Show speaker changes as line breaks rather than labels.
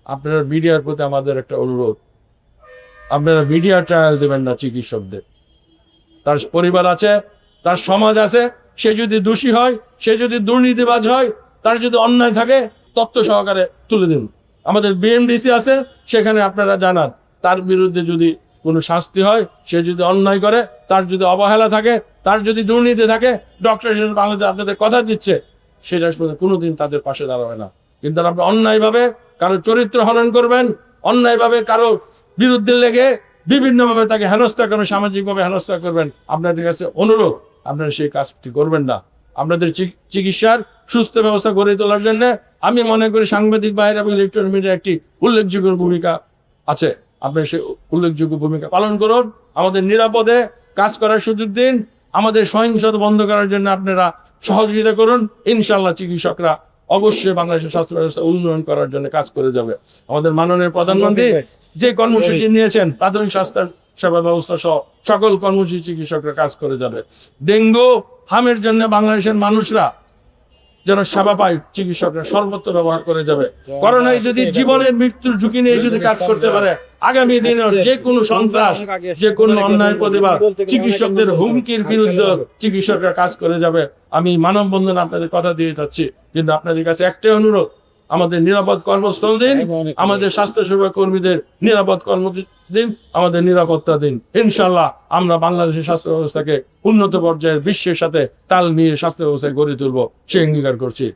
আপনারা মিডিয়ার প্রতি আমাদের একটা অনুরোধ, আপনারা মিডিয়া ট্রায়াল দেবেন না চিকিৎসকদের। তার পরিবার আছে, তার সমাজ আছে, সে যদি দোষী হয়, সে যদি দুর্নীতিবাজ হয়, তার যদি অন্যায় থাকে, তথ্য সহকারে তুলে দিন। আমাদের বিএমডিসি আছে, সেখানে আপনারা জানান তার বিরুদ্ধে যদি কোনো শাস্তি হয়, সে যদি অন্যায় করে, তার যদি অবহেলা থাকে, তার যদি দুর্নীতি থাকে, ডক্টর হিসেবে বাংলাদেশ আপনাদের কথা দিচ্ছে, সেটা কোনোদিন তাদের পাশে দাঁড়াবে না। কিন্তু আপনি অন্যায়ভাবে কারো চরিত্র হনন করবেন, অন্যায়ভাবে কারো বিরুদ্ধে লেগে বিভিন্নভাবে তাকে হেনস্থা করবেন, সামাজিকভাবে হেনস্থা করবেন। আপনাদের কাছে অনুরোধ, আপনারা সেই কাজটি করবেন না। আপনাদের চিকিৎসার সুস্থ ব্যবস্থা গড়ে তোলার জন্য আমি মনে করি সাংবাদিক ভাইয়ের এবং ইলেকট্রনিক মিডিয়ার একটি উল্লেখযোগ্য ভূমিকা আছে। আপনি সেই উল্লেখযোগ্য ভূমিকা পালন করুন, আমাদের নিরাপদে কাজ করার সুযোগ দিন, আমাদের সহিংসতা বন্ধ করার জন্য আপনারা সহযোগিতা করুন। ইনশাআল্লাহ চিকিৎসকরা অবশ্যই বাংলাদেশের স্বাস্থ্য ব্যবস্থা উন্নয়ন করার জন্য কাজ করে যাবে। আমাদের মাননীয় প্রধানমন্ত্রী যে কর্মসূচি নিয়েছেন, প্রাথমিক স্বাস্থ্য সেবা ব্যবস্থা সহ সকল কর্মসূচি চিকিৎসকরা কাজ করে যাবে। ডেঙ্গু হামের জন্য বাংলাদেশের মানুষরা যেন সেবা পায়, চিকিৎসকরা সর্বত্র ব্যবহার করে যাবে। করোনায় যদি জীবনের মৃত্যুর ঝুঁকি নিয়ে যদি কাজ করতে পারে, আগামী দিনে যে কোনো সন্ত্রাস, যে কোনো অন্যায় প্রতিবাদ, চিকিৎসকদের হুমকির বিরুদ্ধে চিকিৎসকরা কাজ করে যাবে। আমি মানববন্ধন আপনাদের কথা দিয়ে যাচ্ছি, কিন্তু আপনাদের কাছে একটাই অনুরোধ, আমাদের নিরাপদ কর্মস্থল দিন, আমাদের স্বাস্থ্যসেবা কর্মীদের নিরাপদ দিন, আমাদের নিরাপত্তা দিন। ইনশাআল্লাহ আমরা বাংলাদেশের স্বাস্থ্য ব্যবস্থাকে উন্নত পর্যায়ের বিশ্বের সাথে তাল নিয়ে স্বাস্থ্য ব্যবস্থায় গড়ে তুলব, সে অঙ্গীকার করছি।